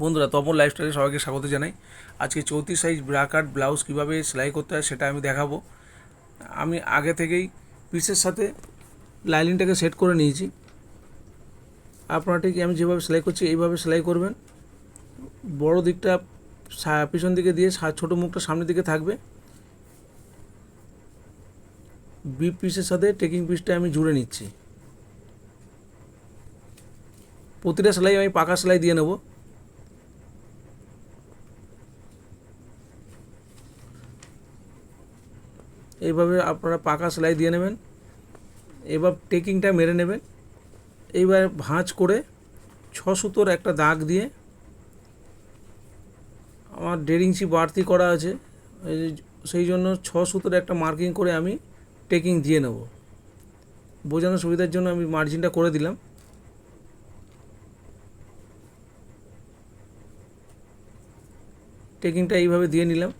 বন্ধুরা, তপন লাইফস্টাইলে সবাইকে স্বাগত জানাই। আজকে 34 সাইজ ব্রা কাট ব্লাউজ কীভাবে সেলাই করতে হয় সেটা আমি দেখাবো। আমি আগে থেকেই পিসের সাথে লাইনিংটাকে সেট করে নিয়েছি। আপনারা ঠিক আমি যেভাবে সেলাই করছি এইভাবে সেলাই করবেন। বড় দিকটা পিছন দিকে দিয়ে ছোটো মুখটা সামনের দিকে থাকবে। বিপ পিসের সাথে টেকিং পিসটা আমি জুড়ে নিচ্ছি। প্রতিটা সেলাই আমি পাকা সেলাই দিয়ে নেব। এইভাবে আপনারা পাকা সেলাই দিয়ে নেবেন। এবার টেকিংটা মেরে নেবেন। এইবার ভাঁজ করে 6 সুতোর একটা দাগ দিয়ে, আমার 1.5 ইঞ্চি বাড়তি করা আছে, সেই জন্য 6 সুতোর একটা মার্কিং করে আমি টেকিং দিয়ে নেব। বোঝানোর সুবিধার জন্য আমি মার্জিনটা করে দিলাম। টেকিংটা এইভাবে দিয়ে নিলাম।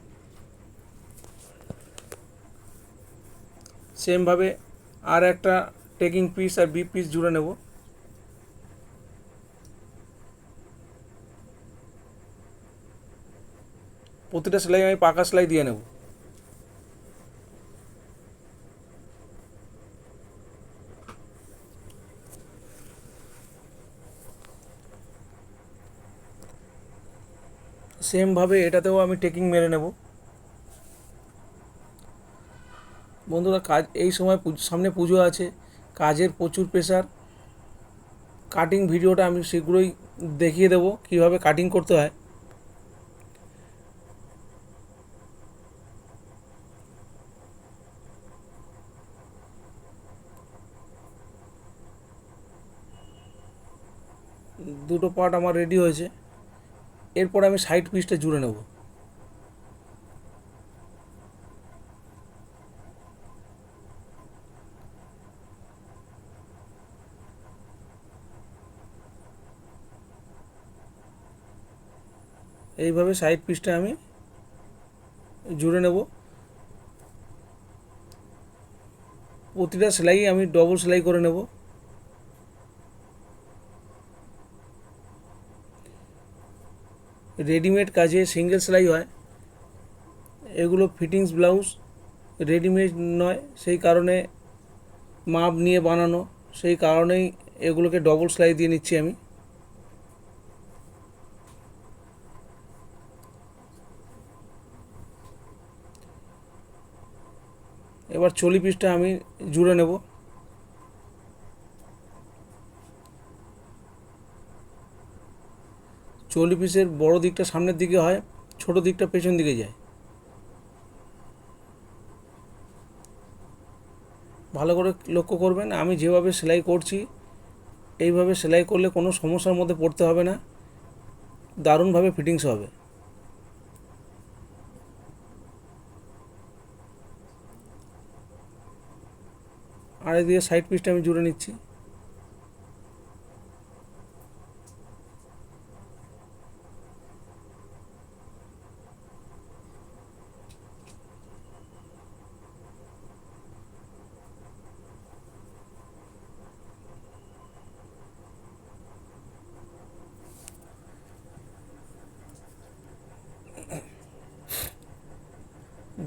সেমভাবে আর একটা টেকিং পিস আর বি পিস জুড়ে নেব। প্রতিটা সেলাই আমি পাকা সেলাই দিয়ে নেব। সেমভাবে এটাতেও আমি টেকিং মেরে নেব। বন্ধুরা, এই সময় সামনে পুজো আছে, কাজের প্রচুর প্রেশার। কাটিং ভিডিওটা আমি শীঘ্রই দেখিয়ে দেবো কীভাবে কাটিং করতে হয়। দুটো পার্ট আমার রেডি হয়েছে। এরপর আমি সাইড পিসটা জুড়ে নেব। এইভাবে সাইড পিসটা আমি জুড়ে নেব। প্রতিটা সেলাই আমি ডবল সেলাই করে নেব। রেডিমেড কাজে সিঙ্গেল সেলাই হয়, এগুলো ফিটিংস ব্লাউজ রেডিমেড নয়, সেই কারণে মাপ নিয়ে বানানো, সেই কারণেই এগুলোকে ডবল সেলাই দিয়ে নিচ্ছি আমি। এবার চলি পিসটা আমি জুড়ে নেব। চলি পিসের বড় দিকটা সামনের দিকে হয়, ছোট দিকটা পেছন দিকে যায়। ভালো করে লক্ষ্য করবেন, আমি যেভাবে সেলাই করছি এইভাবে সেলাই করলে কোনো সমস্যার মধ্যে পড়তে হবে না, দারুণভাবে ফিটিংস হবে। আর এদিকে সাইড পিসটা আমি জুড়ে নিচ্ছি।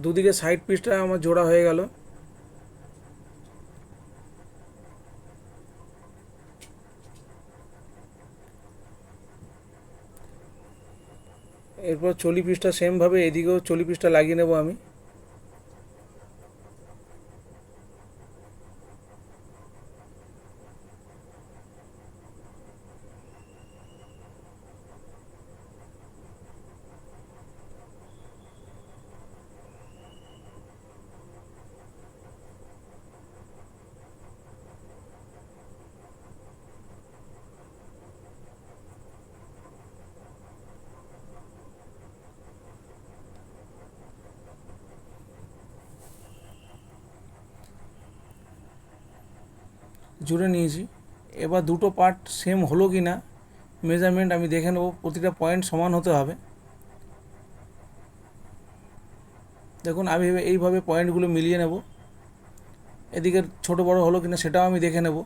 দুদিকে সাইড পিসটা আমার জোড়া হয়ে গেল। এরপর চলি পিসটা সেমভাবে এদিকেও চলি পিসটা লাগিয়ে নেব আমি। জুড়ে নিয়েছি। এবার দুটো পার্ট সেম হলো কি না মেজারমেন্ট আমি দেখে নেব। প্রতিটা পয়েন্ট সমান হতে হবে। দেখুন, আমি এইভাবে পয়েন্টগুলো মিলিয়ে নেব। এদিকে ছোট বড় হলো কিনা সেটাও আমি দেখে নেব।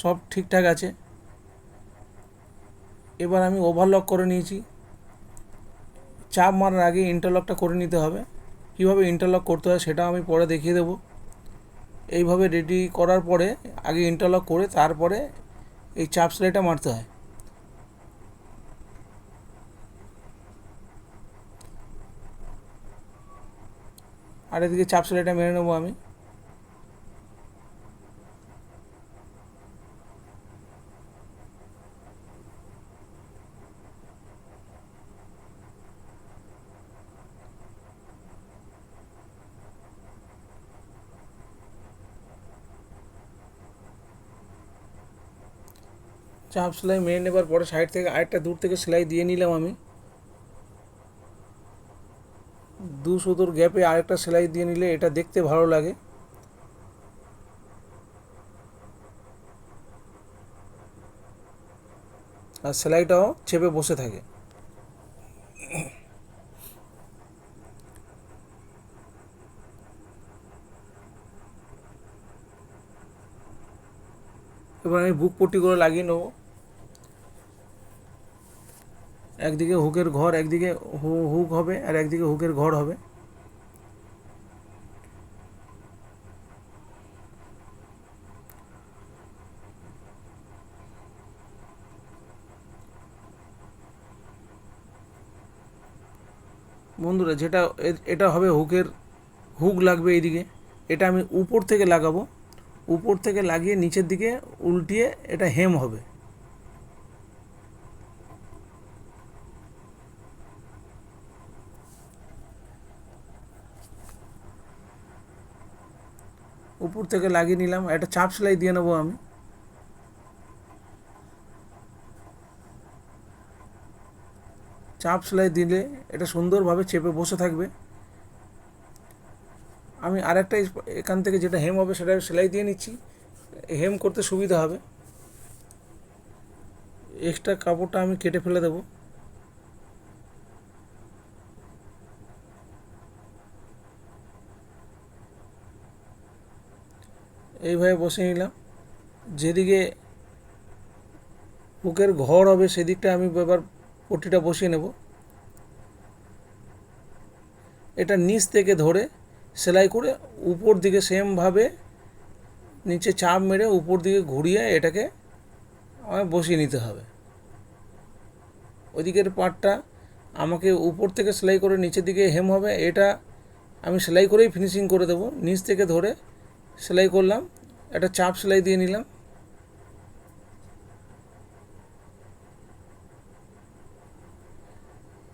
সব ঠিকঠাক আছে। এবার আমি ওভারলক করে নিয়েছি। চাপ মারার আগে ইন্টারলকটা করে নিতে হবে। কীভাবে ইন্টারলক করতে হয় সেটাও আমি পরে দেখিয়ে দেবো। এইভাবে রেডি করার পরে আগে ইন্টারলক করে তারপরে এই চাপ সেলাইটা মারতে হয়। আর এদিকে চাপ সেলাইটা মেরে নেবো আমি। চাপ সেলাই মেরে নেবার পরে সাইড থেকে আরেকটা দূর থেকে সেলাই দিয়ে নিলাম আমি। 2 সুতোর গ্যাপে আরেকটা সেলাই দিয়ে নিলে এটা দেখতে ভালো লাগে। আর সেলাইটাও চেপে বসে থাকে। এবার আমি বুক পট্টি করে লাগিয়ে নেবো। একদিকে হুকের ঘর, একদিকে হুক হবে আর একদিকে হুকের ঘর হবে। বন্ধুরা, যেটা এটা হবে হুকের হুক লাগবে এইদিকে। এটা আমি উপর থেকে লাগাবো। উপর থেকে লাগিয়ে নিচের দিকে উল্টিয়ে এটা হেম হবে। উপর থেকে লাগিয়ে নিলাম। একটা চাপ সেলাই দিয়ে নেবো আমি। চাপ সেলাই দিলে এটা সুন্দরভাবে চেপে বসে থাকবে। আমি আরেকটা এখান থেকে যেটা হেম হবে সেটা সেলাই দিয়ে নিচ্ছি, হেম করতে সুবিধা হবে। এক্সট্রা কাপড়টা আমি কেটে ফেলে দেবো। এইভাবে বসিয়ে নিলাম। যেদিকে হুকের ঘর হবে সেদিকটা আমি এবার পট্টিটা বসিয়ে নেব। এটা নিচ থেকে ধরে সেলাই করে উপর দিকে সেমভাবে নিচে চাপ মেরে উপর দিকে ঘুরিয়ে এটাকে আমায় বসিয়ে নিতে হবে। ওইদিকের পার্টটা আমাকে উপর থেকে সেলাই করে নিচের দিকে হেম হবে, এটা আমি সেলাই করেই ফিনিশিং করে দেবো। নিচ থেকে ধরে সেলাই করলাম, একটা চাপ সেলাই দিয়ে নিলাম।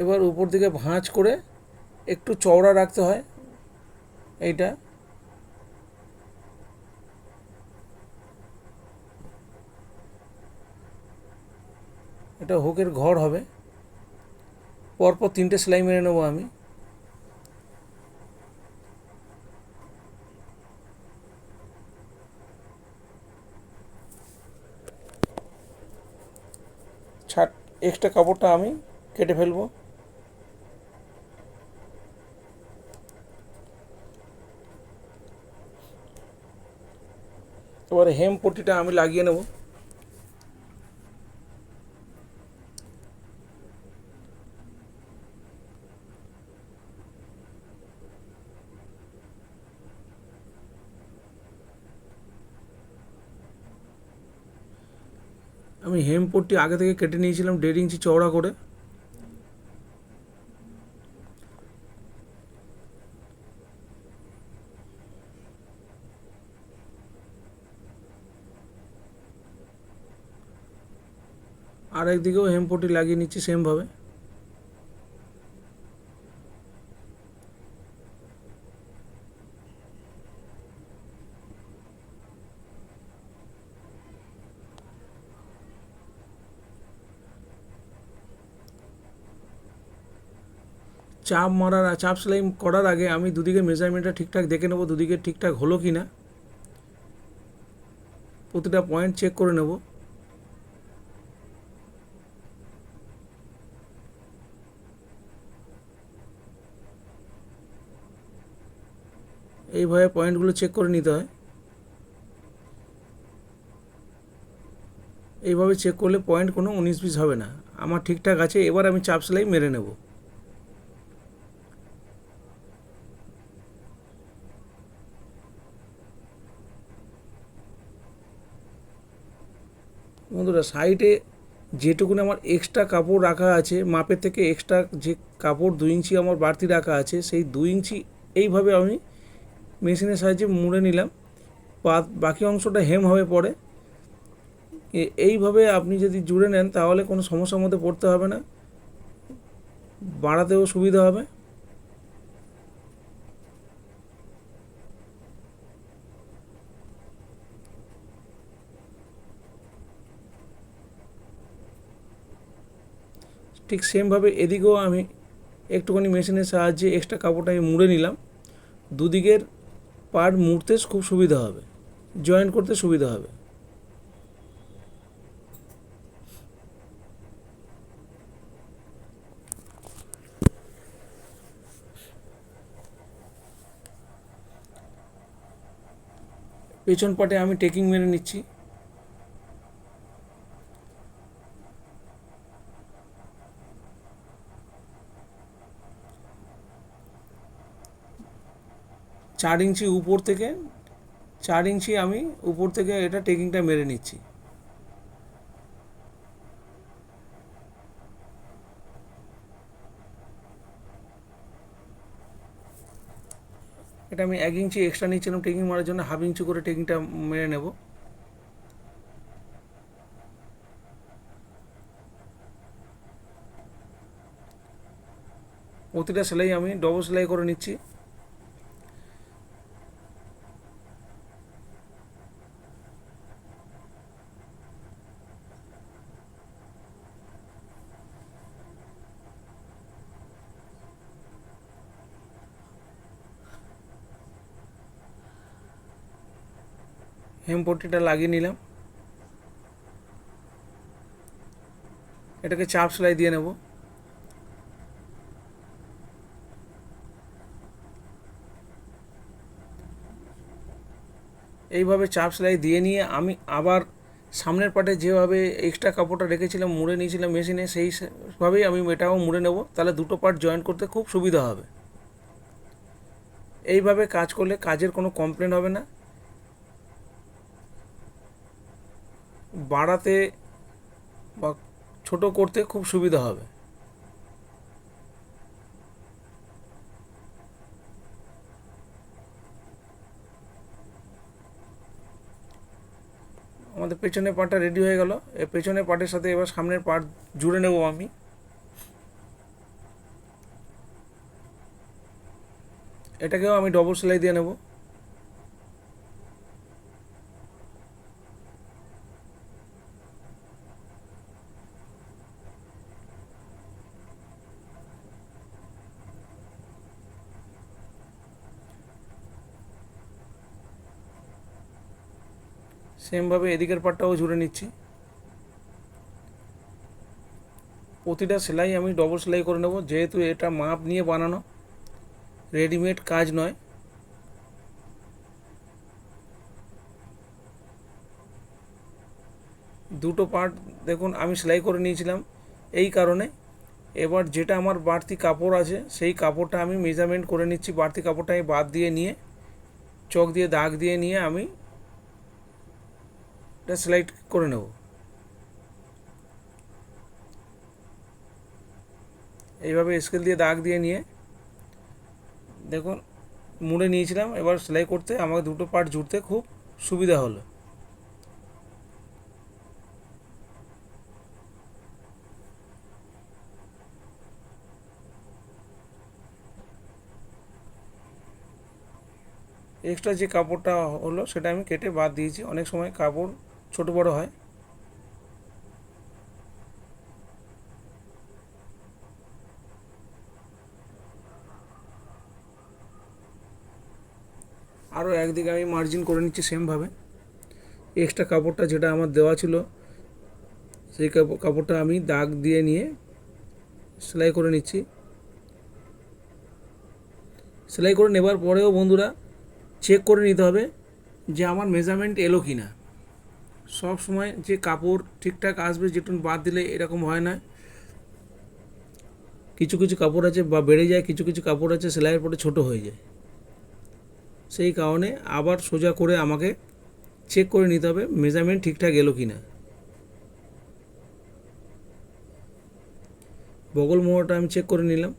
এবার উপর দিকে ভাঁজ করে একটু চওড়া রাখতে হয় এইটা। এটা হুকের ঘর হবে। পরপর 3টে সেলাই মেরে নেবো আমি। এক্সট্রা কাপড়টা আমি কেটে ফেলবো। এবারে হেম পট্টিটা আমি লাগিয়ে নেব। আমি হেম পট্টি আগে থেকে কেটে নিয়েছিলাম 1.5 ইঞ্চি চওড়া করে। আর একদিকেও হেম পট্টি লাগিয়ে নিচ্ছি সেমভাবে। চাপ মারার চাপ সেলাই করার আগে আমি দুদিকে মেজারমেন্টটা ঠিকঠাক দেখে নেবো, দুদিকে ঠিকঠাক হলো কি না। প্রতিটা পয়েন্ট চেক করে নেব। এইভাবে পয়েন্টগুলো চেক করে নিতে হয়। এইভাবে চেক করলে পয়েন্ট কোনো 19-20 হবে না। আমার ঠিকঠাক আছে। এবার আমি চাপ সেলাই মেরে নেব। বন্ধুরা, সাইডে যেটুকুনি আমার এক্সট্রা কাপড় রাখা আছে, মাপের থেকে এক্সট্রা যে কাপড় 2 ইঞ্চি আমার বাড়তি রাখা আছে, সেই 2 ইঞ্চি এইভাবে আমি মেশিনের সাহায্যে মুড়ে নিলাম। বাকি অংশটা হেম হবে পরে। এইভাবে আপনি যদি জুড়ে নেন তাহলে কোনো সমস্যার মধ্যে পড়তে হবে না, বাড়াতেও সুবিধা হবে। ঠিক সেমভাবে এদিকেও আমি একটুখানি মেশিনের সাহায্যে এক্সট্রা কাপড়টা আমি মুড়ে নিলাম। দুদিকের পার্ট মুড়তে খুব সুবিধা হবে, জয়েন্ট করতে সুবিধা হবে। পেছন পাটে আমি টেকিং মেরে নিচ্ছি। চার ইঞ্চি উপর থেকে 4 ইঞ্চি আমি উপর থেকে এটা টেকিংটা মেরে নিচ্ছি। এটা আমি 1 ইঞ্চি এক্সট্রা নিচ্ছিলাম টেকিং মারার জন্য, হাফ ইঞ্চি করে টেকিংটা মেরে নেব। প্রতিটা সেলাই আমি ডবল সেলাই করে নিচ্ছি। হেমপট্টিটা লাগিয়ে নিলাম। এটাকে চাপ সেলাই দিয়ে নেব। এইভাবে চাপ সেলাই দিয়ে নিয়ে আমি আবার সামনের পাটে যেভাবে এক্সট্রা কাপড়টা রেখেছিলাম মুড়ে নিয়েছিলাম মেশিনে, সেইভাবেই আমি এটাও মুড়ে নেব। তাহলে দুটো পার্ট জয়েন্ট করতে খুব সুবিধা হবে। এইভাবে কাজ করলে কাজের কোনো কমপ্লেন হবে না, বাড়াতে বা ছোট করতে খুব সুবিধা হবে। আমাদের পেছনের পার্টটা রেডি হয়ে গেল। এই পেছনের পার্টের সাথে এবার সামনের পার্ট জুড়ে নেব আমি। এটাকেও আমি ডবল সেলাই দিয়ে নেব। সেমভাবে এদিকের পার্টটাও জুড়ে নিচ্ছি। প্রতিটা সেলাই আমি ডবল সেলাই করে নেব, যেহেতু এটা মাপ নিয়ে বানানো, রেডিমেড কাজ নয়। দুটো পার্ট দেখুন আমি সেলাই করে নিয়েছিলাম এই কারণে। এবার যেটা আমার বাড়তি কাপড় আছে সেই কাপড়টা আমি মেজারমেন্ট করে নিচ্ছি। বাড়তি কাপড়টা আমি বাদ দিয়ে নিয়ে চক দিয়ে দাগ দিয়ে নিয়ে আমি এটা সেলাই করে নেব। এইভাবে স্কেল দিয়ে দাগ দিয়ে নিয়ে দেখুন মুড়ে নিয়েছিলাম। এবার সেলাই করতে আমাকে দুটো পার্ট জুড়তে খুব সুবিধা হলো। এক্সট্রা যে কাপড়টা হলো সেটা আমি কেটে বাদ দিয়েছি। অনেক সময় কাপড় ছোট বড় হয়। আরও একদিকে আমি মার্জিন করে নিচ্ছি সেমভাবে। এক্সট্রা কাপড়টা যেটা আমার দেওয়া ছিল সেই কাপড়টা আমি দাগ দিয়ে নিয়ে সেলাই করে নিচ্ছি। সেলাই করে নেবার পরেও বন্ধুরা চেক করে নিতে হবে যে আমার মেজারমেন্ট এলো কি না। সব সময় যে কাপড় ঠিকঠাক আসবে, যেটুকু বাদ দিলে এরকম হয় না। কিছু কিছু কাপড় আছে বা বেড়ে যায়, কিছু কিছু কাপড় আছে সেলাইয়ের পরে ছোট হয়ে যায়। সেই কারণে আবার সোজা করে আমাকে চেক করে নিতে হবে মেজারমেন্ট ঠিকঠাক এলো কি না। বগল মোহরটা আমি চেক করে নিলাম।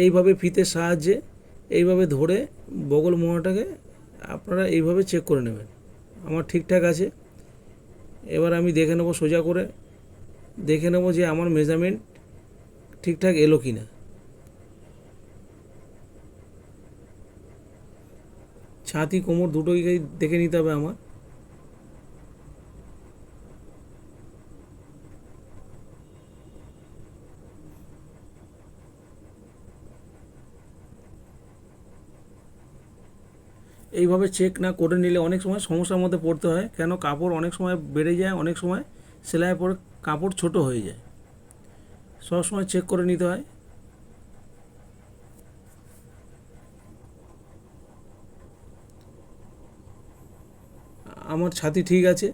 এইভাবে ফিতের সাহায্যে এইভাবে ধরে বগল মোহরটাকে আপনারা এইভাবে চেক করে নেবেন। আমার ঠিকঠাক আছে। এবার আমি দেখে নেব, সোজা করে দেখে নেব যে আমার মেজারমেন্ট ঠিকঠাক এলো কি না। ছাতি কোমর দুটোই দেখে নিতে হবে আমার। এইভাবে চেক না করে নিলে অনেক সময় সমস্যার মধ্যে পড়তে হয়, কেন কাপড় অনেক সময় বেড়ে যায়, অনেক সময় সেলাইয়ের পরে কাপড় ছোট হয়ে যায়। সব সময় চেক করে নিতে হয়। আমার ছাতি ঠিক আছে।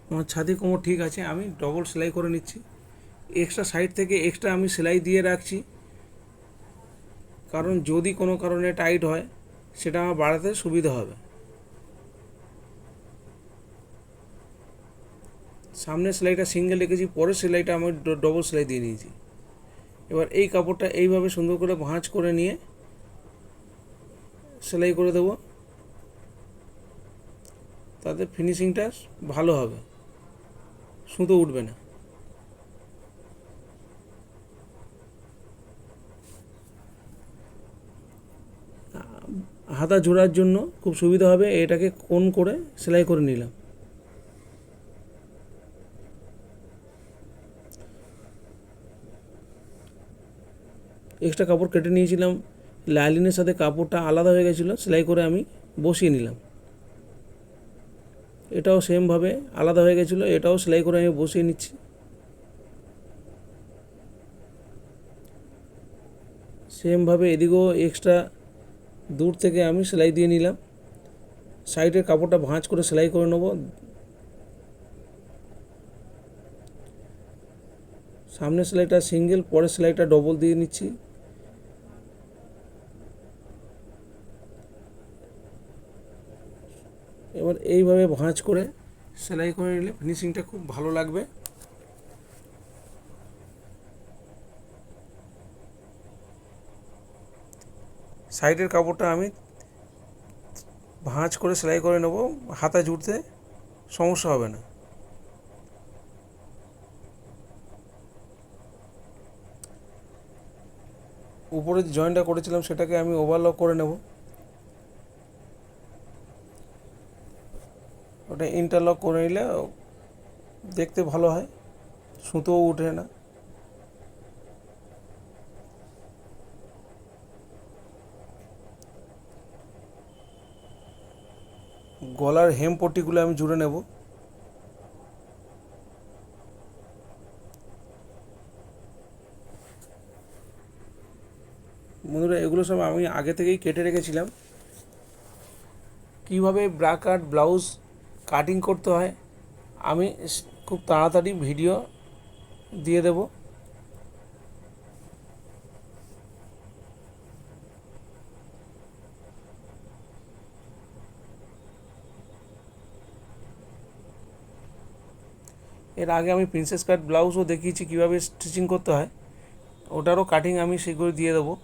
আমার ছাতি কোমর ঠিক আছে। আমি ডবল সেলাই করে নিচ্ছি। এক্সট্রা সাইড থেকে এক্সট্রা আমি সেলাই দিয়ে রাখছি, কারণ যদি কোনো কারণে টাইট হয় সেটা আমার বাড়াতে সুবিধা হবে। সামনের সেলাইটা সিঙ্গেল রেখেছি, পরের সেলাইটা আমি ডবল সেলাই দিয়ে নিয়েছি। এবার এই কাপড়টা এইভাবে সুন্দর করে ভাঁজ করে নিয়ে সেলাই করে দেবো, তাতে ফিনিশিংটা ভালো হবে, সুতো উঠবে না। হাতা জোড়ার জন্য খুব সুবিধা হবে, এটাকে কোণ করে সেলাই করে নিলাম। এক্সট্রা কাপড় কেটে নিয়েছিলাম, লাইলিনের সাথে কাপড়টা আলাদা হয়ে গেছিলো, সেলাই করে আমি বসিয়ে নিলাম। এটাও সেমভাবে আলাদা হয়ে গেছিলো, এটাও সেলাই করে আমি বসিয়ে নিচ্ছি। সেমভাবে এদিকেও এক্সট্রা দূর থেকে আমি সেলাই দিয়ে নিলাম। সাইডের কাপড়টা ভাঁজ করে সেলাই করে নেব। সামনের সেলাইটা সিঙ্গেল, পরের সেলাইটা ডবল দিয়ে নিচ্ছি। এবার এইভাবে ভাঁজ করে সেলাই করে নিলে ফিনিশিংটা খুব ভালো লাগবে। সাইডের কাপড়টা আমি ভাঁজ করে সেলাই করে নেব, হাতা জুড়তে সমস্যা হবে না। উপরে যে জয়েন্টটা করেছিলাম সেটাকে আমি ওভারলক করে নেব, ওটা ইন্টারলক করে নিলে দেখতে ভালো হয়, সুতোও উঠে না। গলার হেম পট্টিগুলো আমি জুড়ে নেব। বন্ধুরা, এগুলো সব আমি আগে থেকেই কেটে রেখেছিলাম। কীভাবে ব্রা কাট ব্লাউজ কাটিং করতে হয় আমি খুব তাড়াতাড়ি ভিডিও দিয়ে দেব। এর আগে আমি প্রিন্সেস কাট ব্লাউজও দেখিয়েছি কীভাবে স্টিচিং করতে হয়, ওটারও কাটিং আমি সেগুলো দিয়ে দেবো।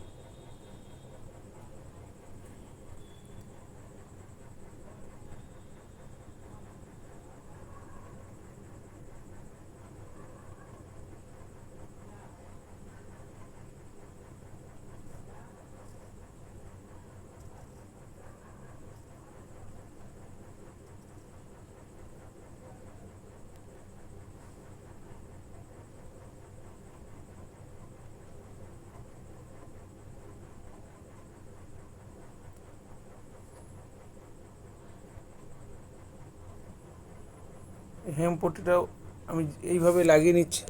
হেম পট্টিটাও আমি এইভাবে লাগিয়ে নিচ্ছি।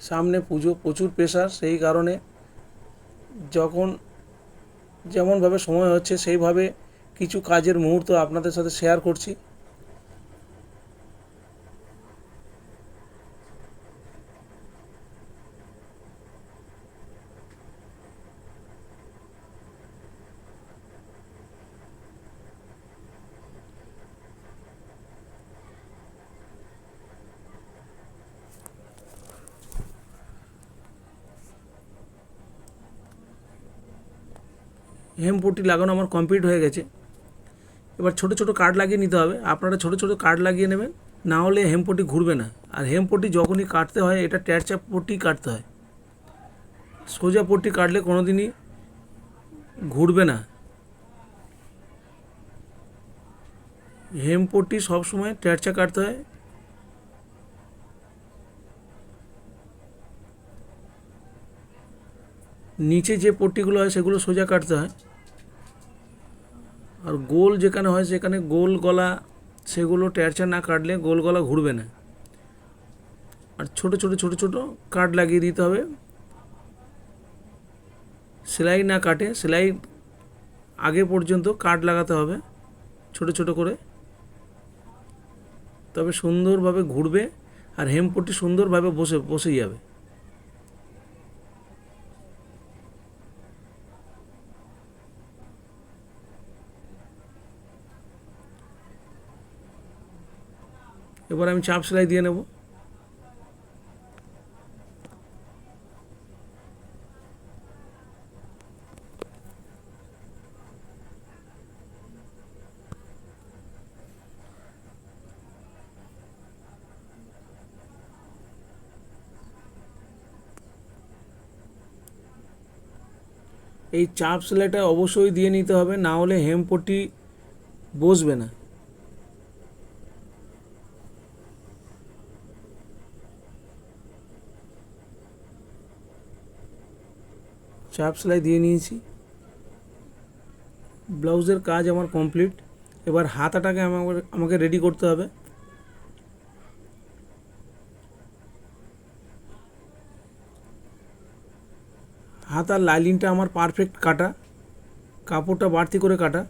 সামনে পুজো, প্রচুর প্রেশার, সেই কারণে যখন যেমনভাবে সময় হচ্ছে সেইভাবে কিছু কাজের মুহূর্ত আপনাদের সাথে শেয়ার করছি। হেমপট্টি লাগানো আমার কমপ্লিট হয়ে গেছে। এবার ছোটো ছোটো কাঠ লাগিয়ে নিতে হবে। আপনারা ছোটো ছোটো কাঠ লাগিয়ে নেবেন, না হলে হেমপট্টি ঘুরবে না। আর হেমপট্টি যখনই কাটতে হয় এটা ট্যারচা পট্টি কাটতে হয়, সোজা পট্টি কাটলে কোনো দিনই ঘুরবে না। হেমপট্টি সবসময় ট্যারচা কাটতে হয়। নিচে যে পট্টিগুলো হয় সেগুলো সোজা কাটতে হয়, আর গোল যেখানে হয় সেখানে গোল গলা, সেগুলো ট্যারচা না কাটলে গোল গলা ঘুরবে না। আর ছোটো ছোটো ছোটো ছোটো কাট লাগিয়ে দিতে হবে, সেলাই না কাটে, সেলাই আগে পর্যন্ত কাট লাগাতে হবে ছোটো ছোটো করে, তবে সুন্দরভাবে ঘুরবে আর হেমপট্টি সুন্দরভাবে বসে যাবে। এবার আমি চাপ সেলাই দিয়ে নেব। এই চাপ সেলাইটা অবশ্যই দিয়ে নিতে হবে, না হলে হেমপট্টি বসবে না। চাপ সেলাই দিয়ে নিয়েছি, ব্লাউজের কাজ আমার কমপ্লিট। এবার হাতাটাকে আমাকে রেডি করতে হবে। হাতার লাইলিনটা আমার পারফেক্ট কাটা, কাপড়টা বাড়তি করে কাটা।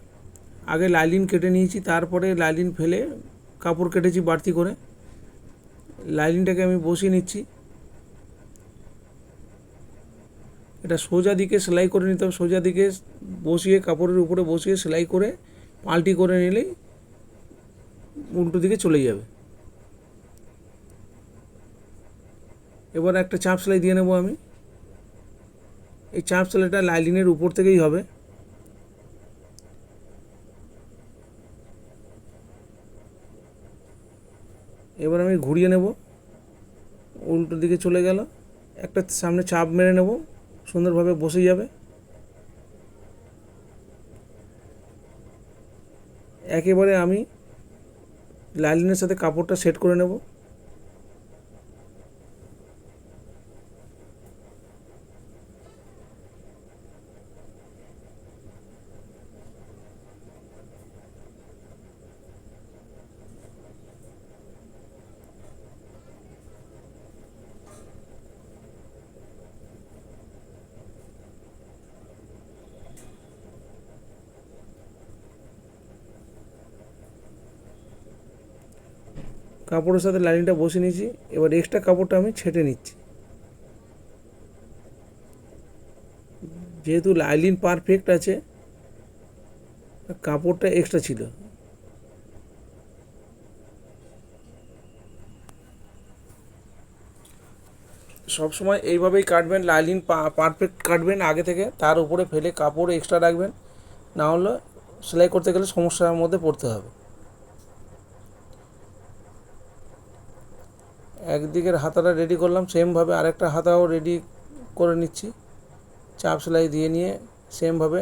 আগে লাইলিন কেটে নিয়েছি, তারপরে লাইলিন ফেলে কাপড় কেটেছি বাড়তি করে। লাইলিনটাকে আমি বসিয়ে নিচ্ছি। এটা সোজা দিকে সেলাই করে নিতে হবে, সোজা দিকে বসিয়ে কাপড়ের উপরে বসিয়ে সেলাই করে পাল্টি করে নিলেই উল্টো দিকে চলে যাবে। এবার একটা চাপ সেলাই দিয়ে নেব আমি। এই চাপ সেলাইটা লাইলিনের উপর থেকেই হবে। এবার আমি ঘুরিয়ে নেব, উল্টো দিকে চলে গেল, একটা সামনে চাপ মেরে নেব, সুন্দরভাবে বসে যাবে। একেবারে আমি লাইলিনের সাথে কাপড়টা সেট করে নেব। কাপড়ের সাথে লাইনিংটা বসে নিয়েছি, এবার এক্সট্রা কাপড়টা আমি ছেটে নিচ্ছি। যেহেতু লাইলিন পারফেক্ট আছে, কাপড়টা এক্সট্রা ছিল। সবসময় এইভাবেই কাটবেন, লাইলিন পারফেক্ট কাটবেন আগে থেকে, তার উপরে ফেলে কাপড় এক্সট্রা রাখবেন, না হলে সেলাই করতে গেলে সমস্যার মধ্যে পড়তে হবে। একদিকের হাতাটা রেডি করলাম, সেমভাবে আরেকটা হাতাও রেডি করে নিচ্ছি। চাপ সেলাই দিয়ে নিয়ে সেমভাবে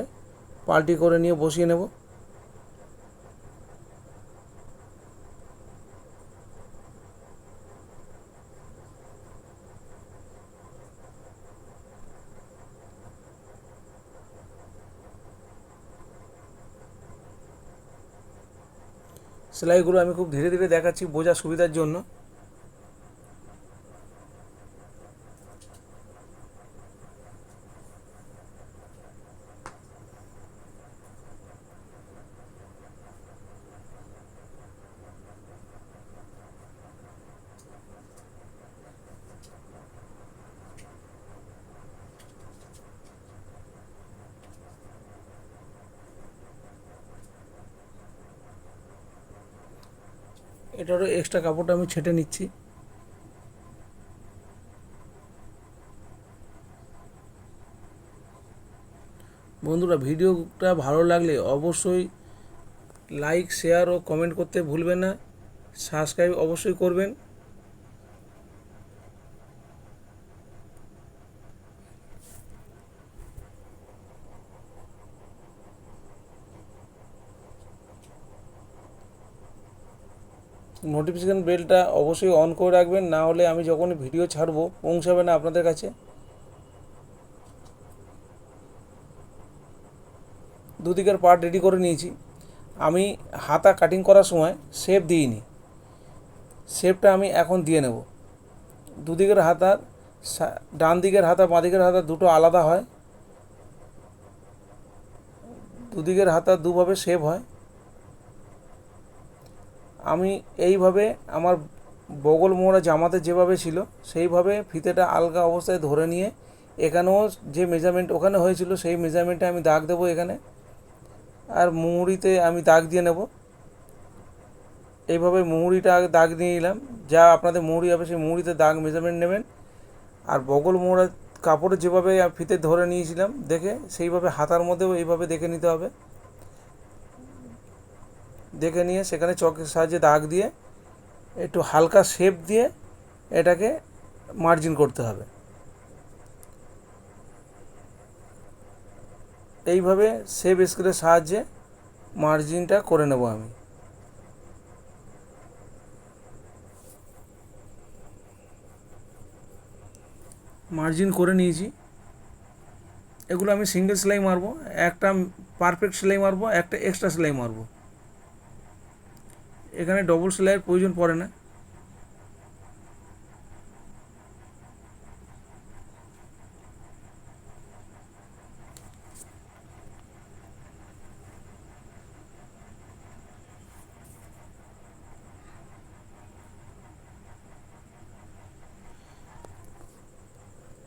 পাল্টি করে নিয়ে বসিয়ে নেব। সেলাইগুলো আমি খুব ধীরে ধীরে দেখাচ্ছি বোঝার সুবিধার জন্য। এটারও এক্সট্রা কাপড়টা আমি ছেটে নিচ্ছি। বন্ধুরা, ভিডিওটা ভালো লাগলে অবশ্যই লাইক, শেয়ার ও কমেন্ট করতে ভুলবেন না। সাবস্ক্রাইব অবশ্যই করবেন। নোটিফিকেশান বেলটা অবশ্যই অন করে রাখবেন, না হলে আমি যখন ভিডিও ছাড়বো পৌঁছাবে না আপনাদের কাছে। দুদিকের পার্ট রেডি করে নিয়েছি। আমি হাতা কাটিং করার সময় শেপ দিইনি, শেপটা আমি এখন দিয়ে নেব। দুদিকের হাতার ডান দিকের হাতা বাঁ দিকের হাতা দুটো আলাদা হয়, দুদিকের হাতা দুভাবে শেপ হয়। আমি এইভাবে আমার বগল মোড়া জামাতে যেভাবে ছিল সেইভাবে ফিতেটা আলগা অবস্থায় ধরে নিয়ে এখানেও যে মেজারমেন্ট ওখানে হয়েছিল সেই মেজারমেন্টে আমি দাগ দেবো এখানে, আর মুহুরিতে আমি দাগ দিয়ে নেব। এইভাবে মুহুরিটা দাগ দিয়ে নিলাম। যা আপনাদের মুহুরি হবে সেই মুহুরিতে দাগ মেজারমেন্ট নেবেন। আর বগল মোড়া কাপড়ে যেভাবে ফিতে ধরে নিয়েছিলাম দেখে সেইভাবে হাতার মধ্যেও এইভাবে দেখে নিতে হবে। দেখে নিয়ে সেখানে চকের সাহায্যে দাগ দিয়ে একটু হালকা শেপ দিয়ে এটাকে মার্জিন করতে হবে। এইভাবে শেপ স্কেলের সাহায্যে মার্জিনটা করে নেব আমি। মার্জিন করে নিয়েছি। এগুলো আমি সিঙ্গেল সেলাই মারবো, একটা পারফেক্ট সেলাই মারবো, একটা এক্সট্রা সেলাই মারবো। এখানে ডবল সেলাইয়ের প্রয়োজন পড়ে না।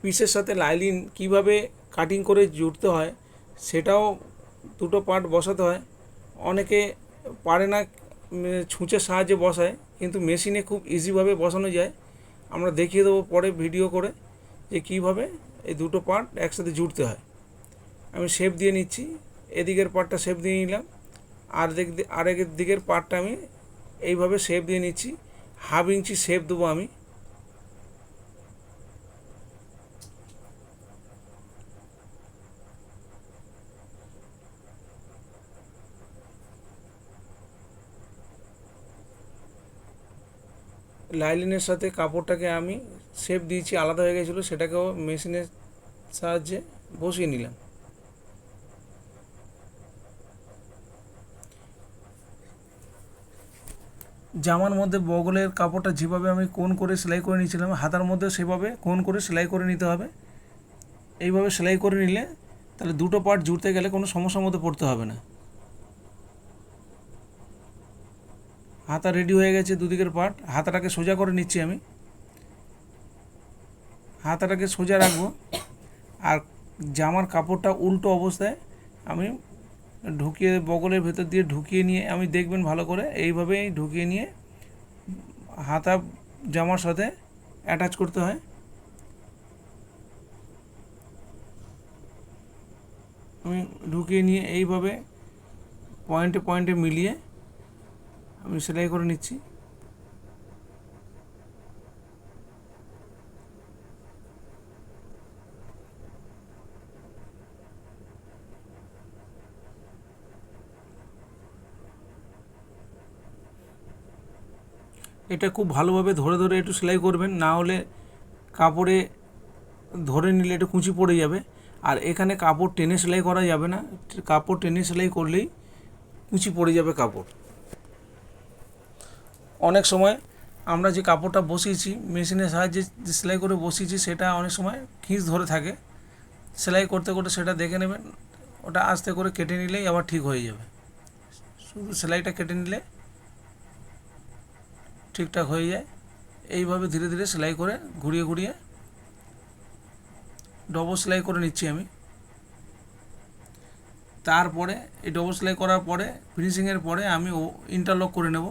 পিসের সাথে লাইলিন কিভাবে কাটিং করে জুড়তে হয় সেটাও দুটো পার্ট বসাতে হয়। অনেকে পারে না, ছুঁচের সাহায্যে বসায়, কিন্তু মেশিনে খুব ইজিভাবে বসানো যায়। আমরা দেখিয়ে দেবো পরে ভিডিও করে যে কীভাবে এই দুটো পার্ট একসাথে জুড়তে হয়। আমি শেপ দিয়ে নিচ্ছি, এদিকের পার্টটা শেপ দিয়ে নিলাম, আরেক দিকের পার্টটা আমি এইভাবে শেপ দিয়ে নিচ্ছি। 1/2 ইঞ্চি শেপ দেবো আমি। লাইলিনের সাথে কাপড়টাকে আমি শেপ দিয়েছি, আলাদা হয়ে গেছিলো, সেটাকেও মেশিনের সাহায্যে বসিয়ে নিলাম। জামার মধ্যে বগলের কাপড়টা যেভাবে আমি কোণ করে সেলাই করে নিয়েছিলাম, হাতার মধ্যে সেভাবে কোণ করে সেলাই করে নিতে হবে। এইভাবে সেলাই করে নিলে তাহলে দুটো পার্ট জুড়তে গেলে কোনো সমস্যার মধ্যে পড়তে হবে না। হাতা রেডি হয়ে গেছে, দুদিকের পার্ট। হাতাটাকে সোজা করে নিচ্ছি আমি। হাতাটাকে সোজা রাখবো, আর জামার কাপড়টা উল্টো অবস্থায় আমি ঢুকিয়ে বগলের ভেতর দিয়ে ঢুকিয়ে নিয়ে আমি দেখবেন ভালো করে এইভাবেই ঢুকিয়ে নিয়ে হাতা জামার সাথে অ্যাটাচ করতে হয়। আমি ঢুকিয়ে নিয়ে এইভাবে পয়েন্টে পয়েন্টে মিলিয়ে আমি সেলাই করে নিচ্ছি। এটা খুব ভালোভাবে ধরে ধরে একটু সেলাই করবেন, না হলে কাপড়ে ধরে নিলে একটু কুঁচি পড়ে যাবে। আর এখানে কাপড় টেনে সেলাই করা যাবে না, কাপড় টেনে সেলাই করলেই কুঁচি পড়ে যাবে কাপড়। অনেক সময় আমরা যে কাপড়টা বসিয়েছি মেশিনের সাহায্যে যে সেলাই করে বসিয়েছি সেটা অনেক সময় খিঁচ ধরে থাকে। সেলাই করতে করতে সেটা দেখে নেবেন, ওটা আস্তে করে কেটে নিলেই আবার ঠিক হয়ে যাবে। শুধু সেলাইটা কেটে নিলে ঠিকঠাক হয়ে যায়। এইভাবে ধীরে ধীরে সেলাই করে ঘুরিয়ে ঘুরিয়ে ডবল সেলাই করে নিচ্ছি আমি। তারপরে এই ডবল সেলাই করার পরে ফিনিশিংয়ের পরে আমি ইন্টারলক করে নেব।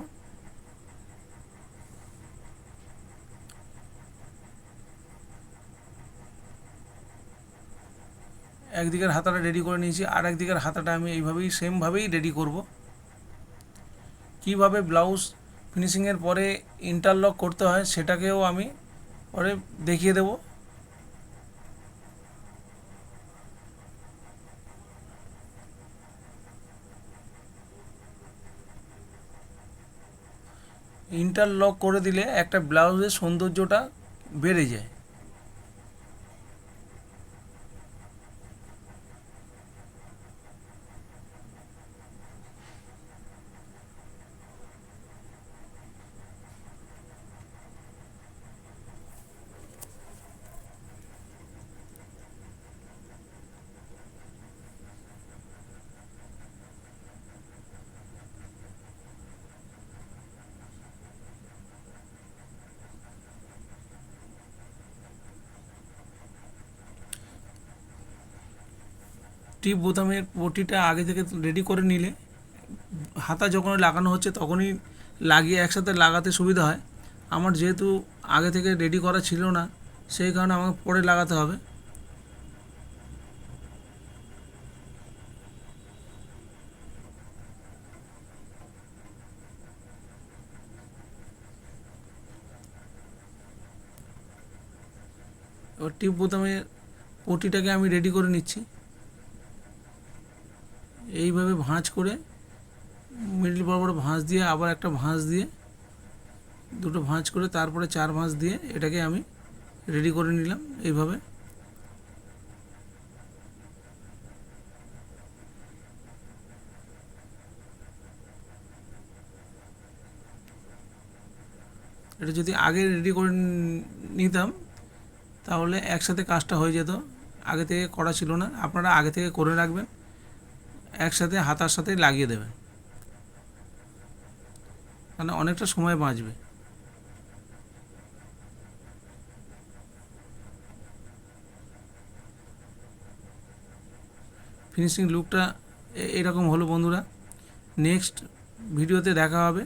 একদিকের হাতাটা রেডি করে নিয়েছি, আর একদিকের হাতাটা আমি এইভাবেই সেমভাবেই রেডি করব। কিভাবে ব্লাউজ ফিনিশিংয়ের পরে ইন্টারলক করতে হয় সেটাকেও আমি পরে দেখিয়ে দেব। ইন্টারলক করে দিলে একটা ব্লাউজের সৌন্দর্যটা বেড়ে যায়। টিপ বোতামের পটিটা আগে থেকে রেডি করে নিলে হাতা যখন লাগানো হচ্ছে তখনই লাগিয়ে একসাথে লাগাতে সুবিধা হয়। আমার যেহেতু আগে থেকে রেডি করা ছিল না, সেই কারণে আমাকে পরে লাগাতে হবে। এবার টিপ বোতামের পটিটাকে আমি রেডি করে নিচ্ছি। এইভাবে ভাঁজ করে মিডল বরাবর ভাঁজ দিয়ে আবার একটা ভাঁজ দিয়ে দুটো ভাঁজ করে তারপরে 4 ভাঁজ দিয়ে এটাকে আমি রেডি করে নিলাম এইভাবে। এটা যদি আগে রেডি করে নিতাম তাহলে একসাথে কাজটা হয়ে যেত। আগে থেকে করা ছিল না, আপনারা আগে থেকে করে রাখবেন, একসাথে হাতার সাথে লাগিয়ে দেবেন, মানে অনেকটা সময় বাঁচবে। ফিনিশিং লুকটা এরকম হলো বন্ধুরা। নেক্সট ভিডিওতে দেখা হবে।